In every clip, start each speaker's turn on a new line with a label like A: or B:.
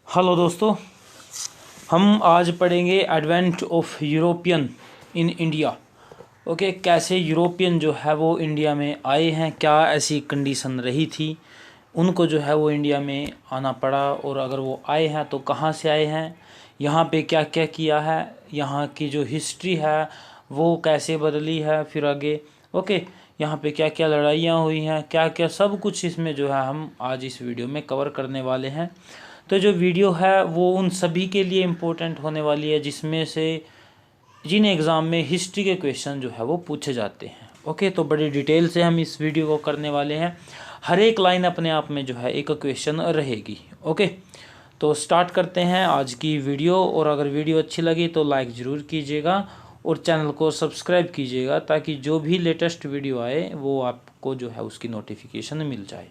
A: Hello दोस्तों, हम आज पढ़ेंगे advent of European in India. Okay, कैसे यूरोपियन जो है वो इंडिया में आए हैं, क्या ऐसी कंडीशन रही थी उनको जो है वो इंडिया में आना पड़ा, और अगर वो आए हैं तो कहाँ से आए हैं, यहाँ पे क्या क्या किया है, यहाँ की जो हिस्ट्री है वो कैसे बदली है, फिर आगे ओके यहाँ पे क्या क्या लड़ाइयाँ हुई हैं, क्या क्या सब कुछ इसमें जो है हम आज इस वीडियो में कवर करने वाले हैं। तो जो वीडियो है वो उन सभी के लिए इम्पोर्टेंट होने वाली है जिसमें से जिन एग्ज़ाम में हिस्ट्री के क्वेश्चन जो है वो पूछे जाते हैं। ओके, तो बड़ी डिटेल से हम इस वीडियो को करने वाले हैं। हर एक लाइन अपने आप में जो है एक क्वेश्चन रहेगी। ओके, तो स्टार्ट करते हैं आज की वीडियो। और अगर वीडियो अच्छी लगी तो लाइक ज़रूर कीजिएगा और चैनल को सब्सक्राइब कीजिएगा ताकि जो भी लेटेस्ट वीडियो आए वो आपको जो है उसकी नोटिफिकेशन मिल जाए।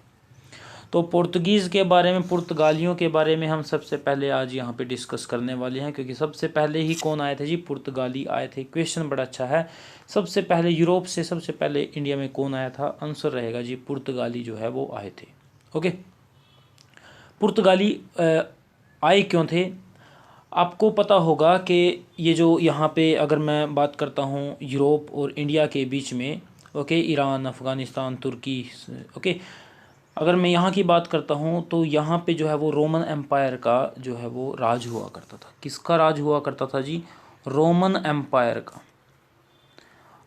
A: तो पुर्तगीज़ के बारे में, पुर्तगालियों के बारे में हम सबसे पहले आज यहाँ पे डिस्कस करने वाले हैं, क्योंकि सबसे पहले ही कौन आए थे जी? पुर्तगाली आए थे। क्वेश्चन बड़ा अच्छा है। सबसे पहले यूरोप से सबसे पहले इंडिया में कौन आया था? आंसर रहेगा जी पुर्तगाली जो है वो आए थे। ओके, पुर्तगाली आए क्यों थे? आपको पता होगा कि ये जो यहाँ पे अगर मैं बात करता हूँ यूरोप और इंडिया के बीच में, ओके, ईरान, अफ़गानिस्तान, तुर्की, ओके, अगर मैं यहाँ की बात करता हूँ तो यहाँ पे जो है वो रोमन एम्पायर का जो है वो राज हुआ करता था। किसका राज हुआ करता था जी? रोमन एम्पायर का।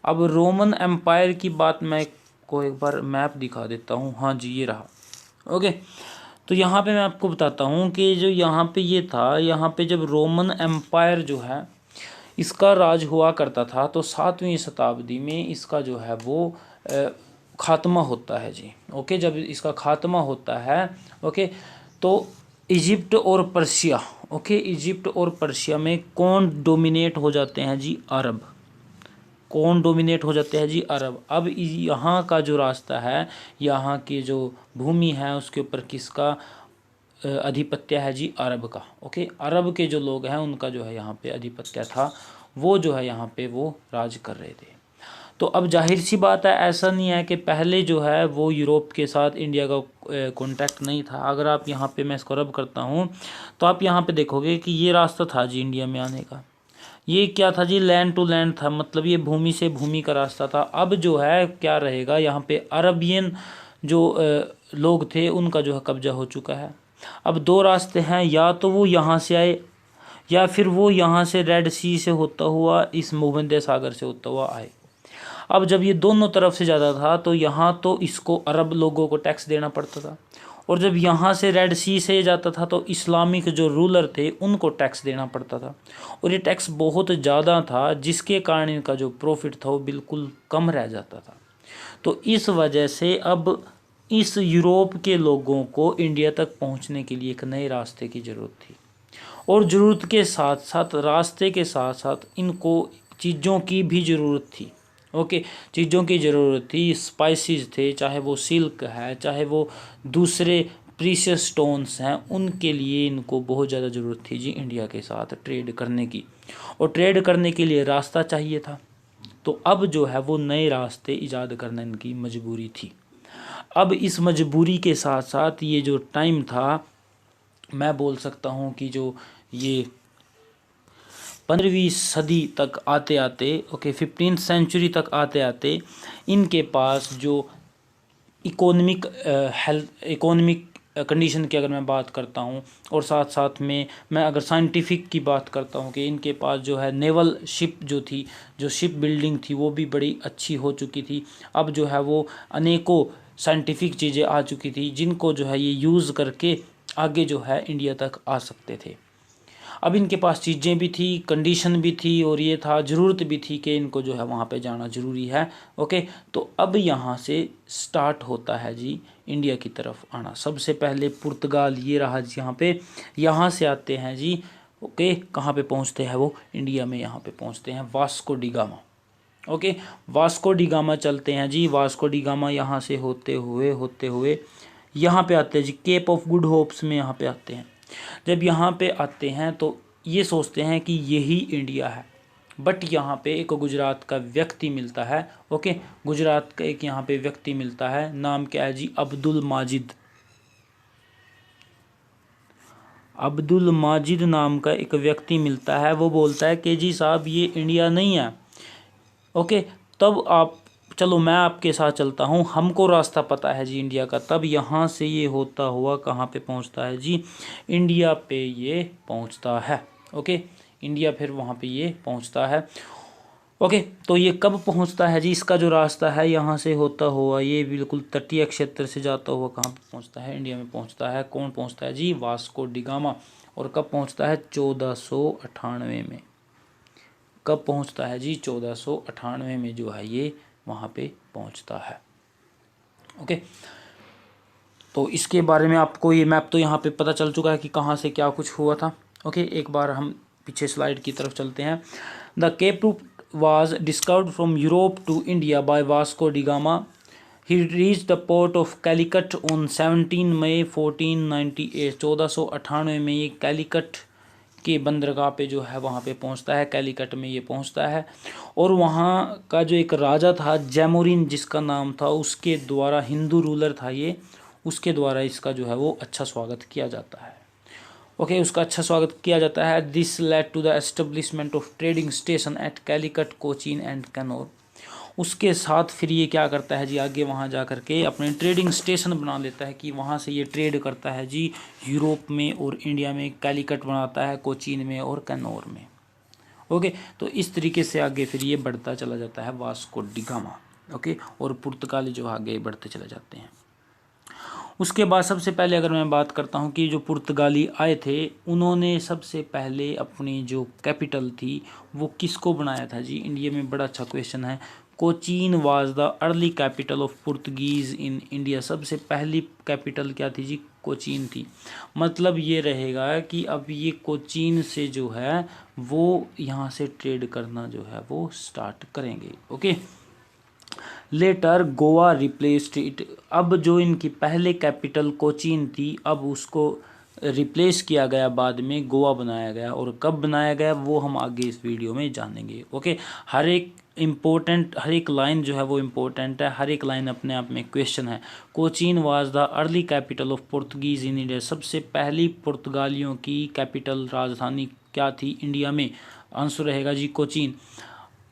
A: अब रोमन एम्पायर की बात मैं को एक बार मैप दिखा देता हूँ। हाँ जी, ये रहा। ओके, तो यहाँ पे मैं आपको बताता हूँ कि जो यहाँ पे ये था, यहाँ पे जब रोमन एम्पायर जो है इसका राज हुआ करता था तो 7वीं शताब्दी में इसका जो है वो खात्मा होता है जी। ओके, जब इसका खात्मा होता है, ओके, तो इजिप्ट और पर्शिया, ओके, इजिप्ट और पर्शिया में कौन डोमिनेट हो जाते हैं जी? अरब। कौन डोमिनेट हो जाते हैं जी? अरब। अब यहाँ का जो रास्ता है, यहाँ की जो भूमि है उसके ऊपर किसका अधिपत्य है जी? अरब का। ओके, अरब के जो लोग हैं उनका जो है यहाँ पे अधिपत्य था, वो जो है यहाँ पे वो राज कर रहे थे। तो अब जाहिर सी बात है, ऐसा नहीं है कि पहले जो है वो यूरोप के साथ इंडिया का कॉन्टैक्ट नहीं था। अगर आप यहाँ पे मैं इसको रब करता हूँ तो आप यहाँ पे देखोगे कि ये रास्ता था जी इंडिया में आने का। ये क्या था जी? लैंड टू लैंड था, मतलब ये भूमि से भूमि का रास्ता था। अब जो है क्या रहेगा, यहाँ पे अरबियन जो लोग थे उनका जो है कब्जा हो चुका है। अब दो रास्ते हैं, या तो वो यहाँ से आए या फिर वो यहाँ से रेड सी से होता हुआ इस भूमध्य सागर से होता हुआ आए। अब जब ये दोनों तरफ से ज़्यादा था तो यहाँ तो इसको अरब लोगों को टैक्स देना पड़ता था, और जब यहाँ से रेड सी से जाता था तो इस्लामिक जो रूलर थे उनको टैक्स देना पड़ता था, और ये टैक्स बहुत ज़्यादा था जिसके कारण इनका जो प्रॉफिट था वो बिल्कुल कम रह जाता था। तो इस वजह से अब इस यूरोप के लोगों को इंडिया तक पहुँचने के लिए एक नए रास्ते की ज़रूरत थी, और ज़रूरत के साथ साथ, रास्ते के साथ साथ इनको चीज़ों की भी ज़रूरत थी। ओके, चीज़ों की ज़रूरत थी, स्पाइसेस थे, चाहे वो सिल्क है, चाहे वो दूसरे प्रीशियस स्टोन्स हैं, उनके लिए इनको बहुत ज़्यादा ज़रूरत थी जी इंडिया के साथ ट्रेड करने की, और ट्रेड करने के लिए रास्ता चाहिए था। तो अब जो है वो नए रास्ते ईजाद करना इनकी मजबूरी थी। अब इस मजबूरी के साथ साथ ये जो टाइम था, मैं बोल सकता हूँ कि जो ये 15वीं सदी तक आते आते, ओके, 15th सेंचुरी तक आते आते इनके पास जो इकोनॉमिक कंडीशन की अगर मैं बात करता हूँ, और साथ साथ में मैं अगर साइंटिफिक की बात करता हूँ कि इनके पास जो है नेवल शिप जो थी, जो शिप बिल्डिंग थी वो भी बड़ी अच्छी हो चुकी थी। अब जो है वो अनेकों साइंटिफिक चीज़ें आ चुकी थी जिनको जो है ये यूज़ करके आगे जो है इंडिया तक आ सकते थे। अब इनके पास चीज़ें भी थी, कंडीशन भी थी, और ये था ज़रूरत भी थी कि इनको जो है वहाँ पे जाना ज़रूरी है। ओके, तो अब यहाँ से स्टार्ट होता है जी इंडिया की तरफ आना। सबसे पहले पुर्तगाल ये रहा जी यहाँ पे, यहाँ से आते हैं जी। ओके, कहाँ पे पहुँचते हैं वो? इंडिया में यहाँ पे पहुँचते हैं Vasco D gamma. Okay, Vasco D gamma चलते हैं जी। वास्को डी गामा यहाँ से होते हुए यहाँ पे आते हैं जी, केप ऑफ गुड होप्स में यहाँ पे आते हैं। जब यहाँ पे आते हैं तो ये सोचते हैं कि यही इंडिया है, बट यहाँ पे एक गुजरात का व्यक्ति मिलता है। ओके, गुजरात का एक यहाँ पे व्यक्ति मिलता है, नाम क्या है जी? अब्दुल माजिद। अब्दुल माजिद नाम का एक व्यक्ति मिलता है, वो बोलता है कि जी साहब ये इंडिया नहीं है। ओके, तब आप चलो मैं आपके साथ चलता हूँ, हमको रास्ता पता है जी इंडिया का। तब यहाँ से ये होता हुआ कहाँ पे पहुँचता है जी, इंडिया पे ये पहुँचता है। ओके, इंडिया फिर वहाँ पे ये पहुँचता है। ओके, तो ये कब पहुँचता है जी, इसका जो रास्ता है यहाँ से होता हुआ ये बिल्कुल तटीय क्षेत्र से जाता हुआ कहाँ पे पहुँचता है, इंडिया में पहुँचता है। कौन पहुँचता है जी, वास्को डिगामा। और कब पहुँचता है, 1498 में। कब पहुँचता है जी, 1498 में जो है ये वहाँ पे पहुँचता है। ओके, तो इसके बारे में आपको ये मैप तो यहाँ पे पता चल चुका है कि कहाँ से क्या कुछ हुआ था। ओके, एक बार हम पीछे स्लाइड की तरफ चलते हैं। The cape route was discovered from Europe to India by Vasco da Gama. He reached the port of Calicut on 17 मई 1498। 1498 में ये कैलिकट के बंदरगाह पे जो है वहाँ पे पहुँचता है, कैलिकट में ये पहुँचता है। और वहाँ का जो एक राजा था जैमुरीन जिसका नाम था, उसके द्वारा, हिंदू रूलर था ये, उसके द्वारा इसका जो है वो अच्छा स्वागत किया जाता है। ओके, उसका अच्छा स्वागत किया जाता है। This led to the establishment of trading station at Calicut, Cochin and Cannanore. उसके साथ फिर ये क्या करता है जी, आगे वहाँ जा कर के अपने ट्रेडिंग स्टेशन बना लेता है कि वहाँ से ये ट्रेड करता है जी यूरोप में और इंडिया में। कैलिकट बनाता है कोचीन में और कनौर में। ओके, तो इस तरीके से आगे फिर ये बढ़ता चला जाता है वास्को डिगामा। ओके, और पुर्तगाली जो आगे बढ़ते चले जाते हैं। उसके बाद सबसे पहले अगर मैं बात करता हूँ कि जो पुर्तगाली आए थे, उन्होंने सबसे पहले अपनी जो कैपिटल थी वो किसको बनाया था जी, इंडिया में। बड़ा अच्छा क्वेश्चन है। Cochin was the early capital of Portuguese in India. सबसे पहली कैपिटल क्या थी जी, कोचीन थी। मतलब ये रहेगा कि अब ये कोचीन से जो है वो यहाँ से ट्रेड करना जो है वो स्टार्ट करेंगे। Okay, later Goa replaced it. अब जो इनकी पहले कैपिटल कोचीन थी, अब उसको रिप्लेस किया गया, बाद में गोवा बनाया गया। और कब बनाया गया वो हम आगे इस वीडियो में जानेंगे। ओके, हर एक लाइन जो है वो इम्पोर्टेंट है, हर एक लाइन अपने आप में क्वेश्चन है। Cochin was the early capital of Portuguese in India. सबसे पहली पुर्तगालियों की कैपिटल, राजधानी क्या थी इंडिया में, आंसर रहेगा जी कोचीन।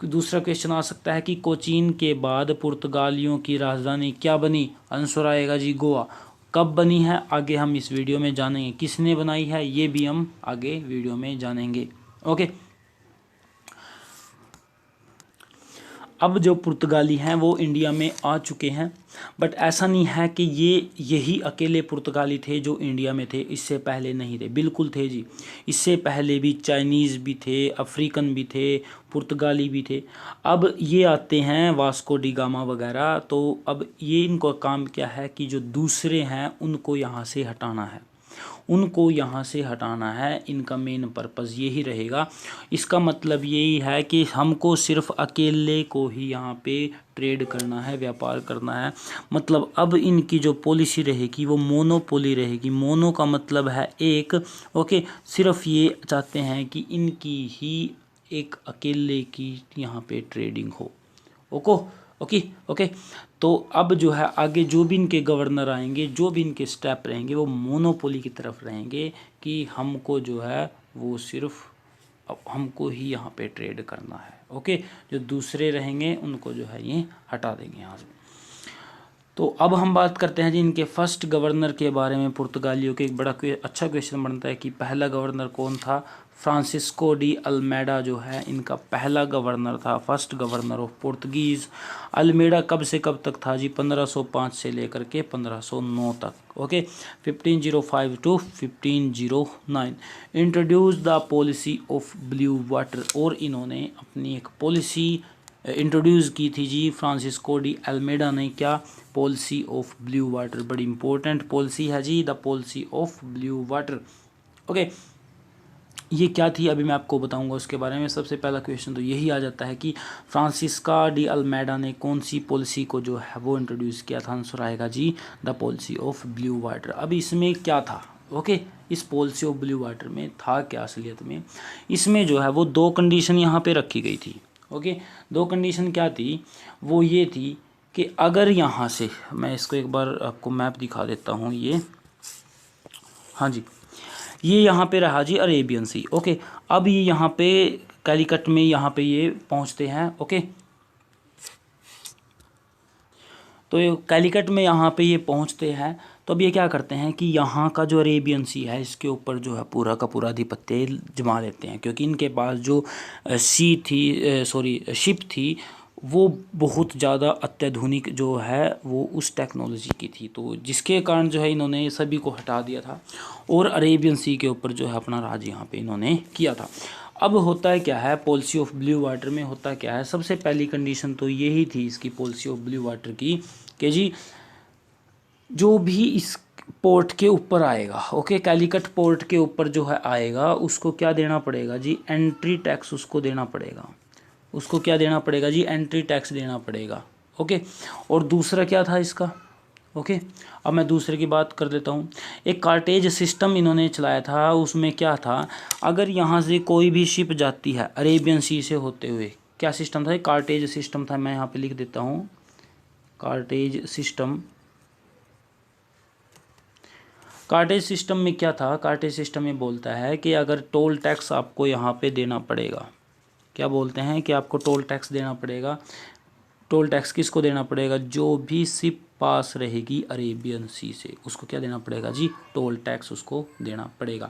A: दूसरा क्वेश्चन आ सकता है कि कोचीन के बाद पुर्तगालियों की राजधानी क्या बनी, आंसर आएगा जी गोवा। कब बनी है आगे हम इस वीडियो में जानेंगे, किसने बनाई है ये भी हम आगे वीडियो में जानेंगे। ओके, अब जो पुर्तगाली हैं वो इंडिया में आ चुके हैं, बट ऐसा नहीं है कि यही अकेले पुर्तगाली थे जो इंडिया में थे, इससे पहले नहीं थे। बिल्कुल थे जी, इससे पहले भी चाइनीज़ भी थे, अफ्रीकन भी थे, पुर्तगाली भी थे। अब ये आते हैं वास्को डी गामा वगैरह, तो अब ये इनका काम क्या है कि जो दूसरे हैं उनको यहाँ से हटाना है, उनको यहाँ से हटाना है। इनका मेन पर्पज़ यही रहेगा। इसका मतलब यही है कि हमको सिर्फ अकेले को ही यहाँ पे ट्रेड करना है, व्यापार करना है। मतलब अब इनकी जो पॉलिसी रहेगी वो मोनोपोली रहेगी। मोनो का मतलब है एक। ओके, सिर्फ ये चाहते हैं कि इनकी ही एक अकेले की यहाँ पे ट्रेडिंग हो। ओके, तो अब जो है आगे जो भी इनके गवर्नर आएंगे, जो भी इनके स्टेप रहेंगे, वो मोनोपोली की तरफ रहेंगे कि हमको जो है वो सिर्फ हमको ही यहाँ पे ट्रेड करना है। ओके, जो दूसरे रहेंगे उनको जो है ये हटा देंगे यहाँ से। तो अब हम बात करते हैं जी इनके फर्स्ट गवर्नर के बारे में। पुर्तगालियों के एक बड़ा अच्छा क्वेश्चन बनता है कि पहला गवर्नर कौन था। फ्रांसिस्को डी अल्मेडा जो है इनका पहला गवर्नर था, first governor of Portuguese. Almeida कब से कब तक था जी, 1505 से लेकर के 1509 तक। ओके, 1505 to 1509। Introduce the policy of blue water. और इन्होंने अपनी एक पॉलिसी इंट्रोड्यूस की थी जी फ्रांसिस्को डी अल्मेडा ने। क्या, पॉलिसी ऑफ ब्लू वाटर। बड़ी इंपॉर्टेंट पॉलिसी है जी, the policy of blue water. Okay, ये क्या थी अभी मैं आपको बताऊंगा उसके बारे में। सबसे पहला क्वेश्चन तो यही आ जाता है कि फ्रांसिस्का डी अल्मेडा ने कौन सी पॉलिसी को जो है वो इंट्रोड्यूस किया था, आंसर आएगा जी the policy of blue water. अब इसमें क्या था, ओके, इस पॉलिसी ऑफ ब्लू वाटर में था क्या असलियत में, इसमें जो है वो दो कंडीशन यहाँ पे रखी गई थी। ओके, दो कंडीशन क्या थी, वो ये थी कि अगर यहाँ से, मैं इसको एक बार आपको मैप दिखा देता हूँ ये, हाँ जी, ये यहाँ पे रहा जी अरेबियन सी। ओके, अब ये यहाँ पे कैलिकट में यहाँ पे ये पहुँचते हैं। ओके, तो ये कैलिकट में यहाँ पे ये पहुँचते हैं। तो अब ये क्या करते हैं कि यहाँ का जो अरेबियन सी है इसके ऊपर जो है पूरा का पूरा आधिपत्य जमा लेते हैं, क्योंकि इनके पास जो शिप थी वो बहुत ज़्यादा अत्याधुनिक जो है वो उस टेक्नोलॉजी की थी, तो जिसके कारण जो है इन्होंने सभी को हटा दिया था और अरेबियन सी के ऊपर जो है अपना राज यहाँ पे इन्होंने किया था। अब होता है क्या है, पॉलिसी ऑफ ब्लू वाटर में होता क्या है, सबसे पहली कंडीशन तो यही थी इसकी पॉलिसी ऑफ ब्लू वाटर की कि जी जो भी इस पोर्ट के ऊपर आएगा, ओके, कैलिकट पोर्ट के ऊपर जो है आएगा उसको क्या देना पड़ेगा जी, एंट्री टैक्स उसको देना पड़ेगा। उसको क्या देना पड़ेगा जी, एंट्री टैक्स देना पड़ेगा। ओके, और दूसरा क्या था इसका, ओके, अब मैं दूसरे की बात कर देता हूँ। एक कार्टेज सिस्टम इन्होंने चलाया था, उसमें क्या था, अगर यहाँ से कोई भी शिप जाती है अरेबियन सी से होते हुए, क्या सिस्टम था, कार्टेज सिस्टम था, मैं यहाँ पे लिख देता हूँ कार्टेज सिस्टम। कार्टेज सिस्टम में क्या था, कार्टेज सिस्टम में बोलता है कि अगर टोल टैक्स आपको यहाँ पे देना पड़ेगा, क्या बोलते हैं कि आपको टोल टैक्स देना पड़ेगा। टोल टैक्स किसको देना पड़ेगा, जो भी शिप पास रहेगी अरेबियन सी से उसको क्या देना पड़ेगा जी, टोल टैक्स उसको देना पड़ेगा।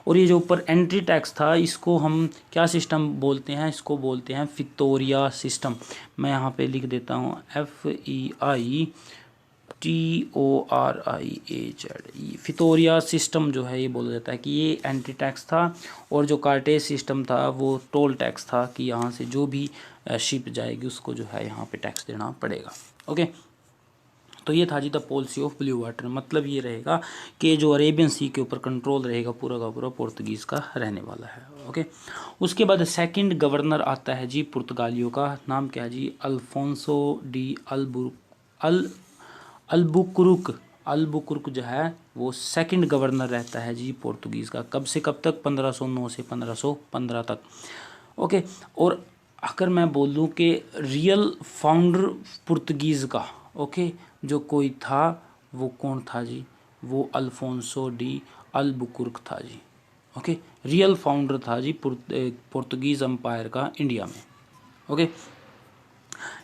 A: और ये जो ऊपर एंट्री टैक्स था इसको हम क्या सिस्टम बोलते हैं, इसको बोलते हैं फितोरिया सिस्टम। मैं यहाँ पे लिख देता हूँ FEITORIAZ, फितोरिया सिस्टम जो है ये बोला जाता है कि ये एंट्री टैक्स था, और जो कार्टेज सिस्टम था वो टोल टैक्स था कि यहाँ से जो भी शिप जाएगी उसको जो है यहाँ पे टैक्स देना पड़ेगा। ओके, तो ये था जी the policy of blue water, मतलब ये रहेगा कि जो अरेबियन सी के ऊपर कंट्रोल रहेगा पूरा का पूरा पुर्तगीज़ का रहने वाला है। ओके, उसके बाद सेकंड गवर्नर आता है जी पुर्तगालियों का, नाम क्या है जी, अल्फोंसो डी अल्बुकुर्क जो है वो सेकंड गवर्नर रहता है जी पुर्तगीज़ का। कब से कब तक, 1509 से 1515 तक। ओके, और अगर मैं बोल दूँ कि रियल फाउंडर पुर्तगीज़ का, ओके, जो कोई था वो कौन था जी, वो अल्फोंसो डी अल्बुकुर्क था जी। ओके, रियल फाउंडर था जी पुर्तगीज़ एम्पायर का इंडिया में। ओके,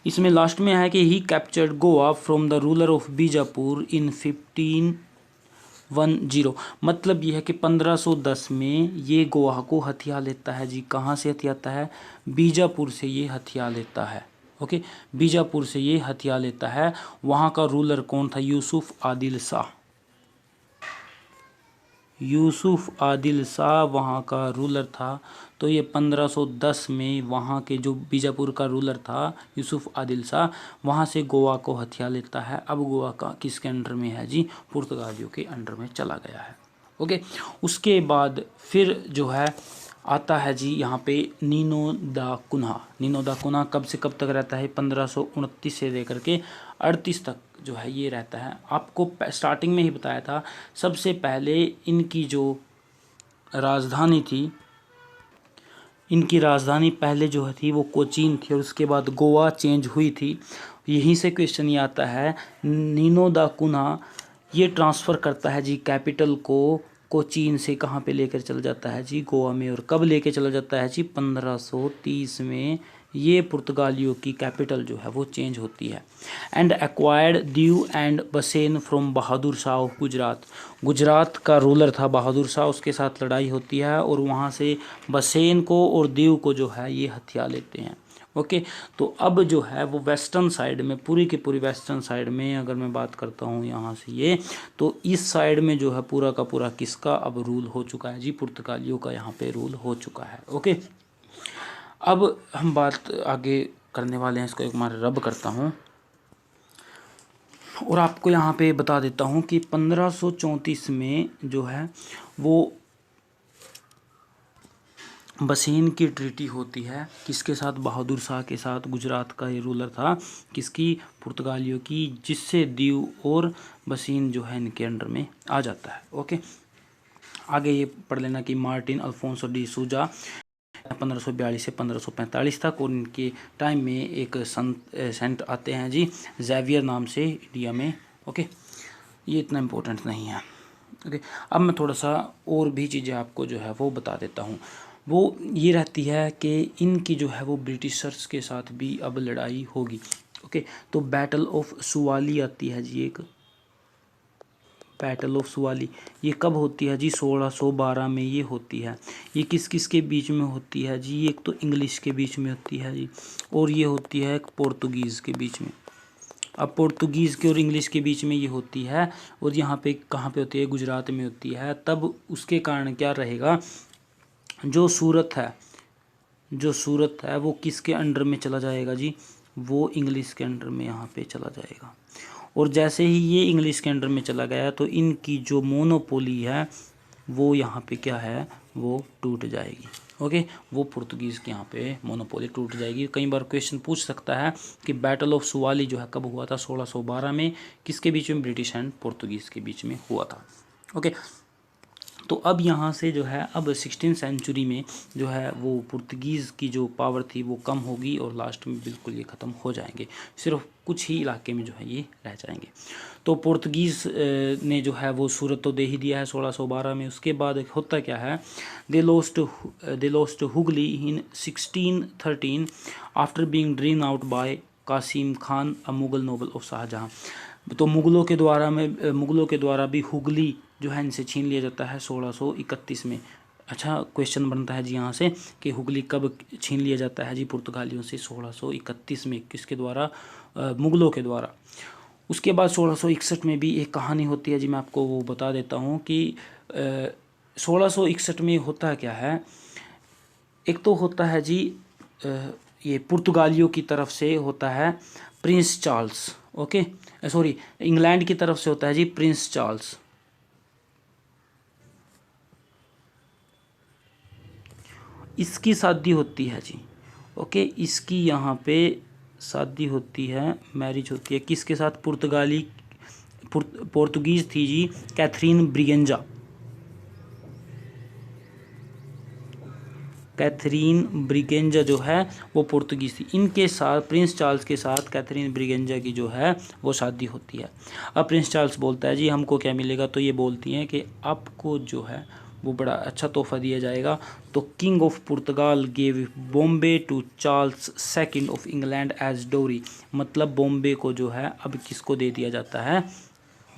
A: इसमें लास्ट में है कि ही captured Goa from the ruler of Bijapur in 1510, मतलब यह है कि 1510 में ये गोवा को हथिया लेता है जी। कहाँ से हथियाता है, बीजापुर से ये हथिया लेता है। ओके, बीजापुर से ये हथिया लेता है। वहाँ का रूलर कौन था, यूसुफ आदिल शाह। यूसुफ आदिल शाह वहाँ का रूलर था। तो ये 1510 में वहाँ के जो बीजापुर का रूलर था यूसुफ आदिल शाह, वहाँ से गोवा को हथिया लेता है। अब गोवा का किसके अंडर में है जी, पुर्तगालियों के अंडर में चला गया है। ओके, उसके बाद फिर जो है आता है जी यहाँ पे नीनो दा कुन्हा। नीनो दा कुन्हा कब से कब तक रहता है, 1529 से लेकर के 38 तक जो है ये रहता है। आपको स्टार्टिंग में ही बताया था, सबसे पहले इनकी जो राजधानी थी, इनकी राजधानी पहले जो थी वो कोचीन थी, और उसके बाद गोवा चेंज हुई थी। यहीं से क्वेश्चन ये आता है, नीनो दा कुन्हा ये ट्रांसफ़र करता है जी कैपिटल को कोचीन से कहाँ पे लेकर चला जाता है जी, गोवा में। और कब लेके चला जाता है जी, 1530 में ये पुर्तगालियों की कैपिटल जो है वो चेंज होती है। एंड एक्वायर्ड दीव एंड बसेन फ्रॉम बहादुर शाह ऑफ गुजरात। गुजरात का रूलर था बहादुर शाह, उसके साथ लड़ाई होती है और वहाँ से बसेन को और दीव को जो है ये हथिया लेते हैं। ओके, तो अब जो है वो वेस्टर्न साइड में, पूरी की पूरी वेस्टर्न साइड में अगर मैं बात करता हूँ यहाँ से ये, तो इस साइड में जो है पूरा का पूरा किसका अब रूल हो चुका है जी, पुर्तगालियों का यहाँ पे रूल हो चुका है। ओके, अब हम बात आगे करने वाले हैं, इसको एक बार रब करता हूँ और आपको यहाँ पे बता देता हूँ कि 1534 में जो है वो बसेन की ट्रीटी होती है, किसके साथ, बहादुर शाह के साथ। गुजरात का ये रूलर था किसकी, पुर्तगालियों की, जिससे दीव और बसेन जो है इनके अंडर में आ जाता है। ओके, आगे ये पढ़ लेना कि मार्टिन अल्फोंसो डी सूजा 1542 से 1545 तक, और इनके टाइम में एक सेंट आते हैं जी जेवियर नाम से इंडिया में। ओके, ये इतना इम्पोर्टेंट नहीं है। ओके, अब मैं थोड़ा सा और भी चीज़ें आपको जो है वो बता देता हूँ। वो ये रहती है कि इनकी जो है वो ब्रिटिशर्स के साथ भी अब लड़ाई होगी। ओके, तो बैटल ऑफ सुवाली आती है जी एक, बैटल ऑफ सुवाली, ये कब होती है जी? 1612 में ये होती है। ये किस किस के बीच में होती है जी? एक तो इंग्लिश के बीच में होती है जी, और ये होती है पोर्तुगीज़ के बीच में। अब पोर्तुगीज़ के और इंग्लिश के बीच में ये होती है, और यहाँ पे कहाँ पे होती है? गुजरात में होती है। तब उसके कारण क्या रहेगा, जो सूरत है वो किसके अंडर में चला जाएगा जी? वो इंग्लिश के अंडर में यहाँ पे चला जाएगा। और जैसे ही ये इंग्लिश के अंडर में चला गया तो इनकी जो मोनोपोली है वो यहाँ पे क्या है, वो टूट जाएगी। ओके, वो पुर्तगीज़ के यहाँ पे मोनोपोली टूट जाएगी। कई बार क्वेश्चन पूछ सकता है कि बैटल ऑफ सुवाली जो है कब हुआ था? 1612 में। किसके बीच में? ब्रिटिश एंड पुर्तगीज़ के बीच में हुआ था। ओके, तो अब यहाँ से जो है, अब 16th सेंचुरी में जो है वो पुर्तगीज़ की जो पावर थी वो कम होगी, और लास्ट में बिल्कुल ये ख़त्म हो जाएंगे। सिर्फ कुछ ही इलाके में जो है ये रह जाएंगे। तो पुर्तगीज़ ने जो है वो सूरत तो दे ही दिया है 1612 में। उसके बाद होता क्या है, they lost Hooghly in 1613 after being driven out by Qasim Khan a Mughal noble of Shahjahan. तो मुगलों के द्वारा भी हुगली जो है इनसे छीन लिया जाता है 1631 में। अच्छा क्वेश्चन बनता है जी यहाँ से कि हुगली कब छीन लिया जाता है जी पुर्तगालियों से? 1631 में। किसके द्वारा? मुगलों के द्वारा। उसके बाद 1661 में भी एक कहानी होती है जी, मैं आपको वो बता देता हूँ कि 1661 में होता क्या है। एक तो होता है जी ये पुर्तगालियों की तरफ से होता है Prince Charles. Okay, sorry, England की तरफ से होता है जी प्रिंस चार्ल्स। इसकी शादी होती है जी। ओके, इसकी यहाँ पे शादी होती है, मैरिज होती है किसके साथ? पोर्तुगीज़ थी जी कैथरीन ब्रिगेंजा। कैथरीन ब्रिगेंजा जो है वो पुर्तगीज़ थी। इनके साथ, प्रिंस चार्ल्स के साथ कैथरीन ब्रिगेंजा की जो है वो शादी होती है। अब प्रिंस चार्ल्स बोलता है जी हमको क्या मिलेगा? तो ये बोलती हैं कि आपको जो है वो बड़ा अच्छा तोहफा दिया जाएगा। तो king of Portugal gave Bombay to Charles second of England as dowry. मतलब बॉम्बे को जो है अब किसको दे दिया जाता है?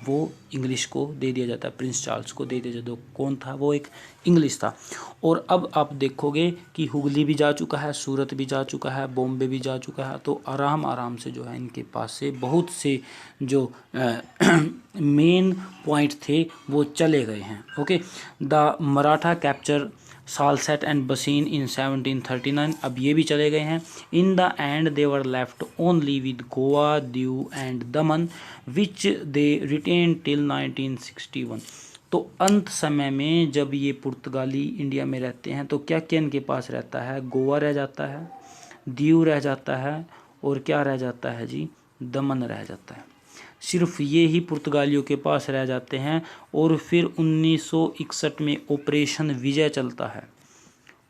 A: वो इंग्लिश को दे दिया जाता है, प्रिंस चार्ल्स को दे दिया जाता है। कौन था वो? एक इंग्लिश था। और अब आप देखोगे कि हुगली भी जा चुका है, सूरत भी जा चुका है, बॉम्बे भी जा चुका है। तो आराम आराम से जो है इनके पास से बहुत से जो मेन पॉइंट थे वो चले गए हैं। Okay, the Maratha capture Salcete and बसीन इन 1739। अब ये भी चले गए हैं। In the and they were left only with Goa, Diu and Daman which they retain till 1961। तो अंत समय में जब ये पुर्तगाली इंडिया में रहते हैं तो क्या क्या इनके पास रहता है? गोवा रह जाता है, दीव रह जाता है, और क्या रह जाता है जी? दमन रह जाता है। सिर्फ ये ही पुर्तगालियों के पास रह जाते हैं। और फिर 1961 में ऑपरेशन विजय चलता है।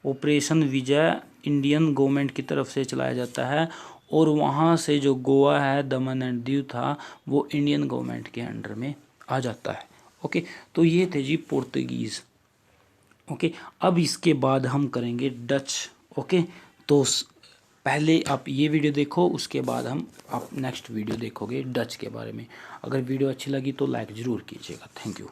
A: ऑपरेशन विजय इंडियन गवर्नमेंट की तरफ से चलाया जाता है, और वहाँ से जो गोवा है, दमन एंड दीव था, वो इंडियन गवर्नमेंट के अंडर में आ जाता है। ओके, तो ये थे जी पोर्तुगीज़। ओके, अब इसके बाद हम करेंगे डच। ओके, तो पहले आप ये वीडियो देखो, उसके बाद आप नेक्स्ट वीडियो देखोगे डच के बारे में। अगर वीडियो अच्छी लगी तो लाइक ज़रूर कीजिएगा। Thank you.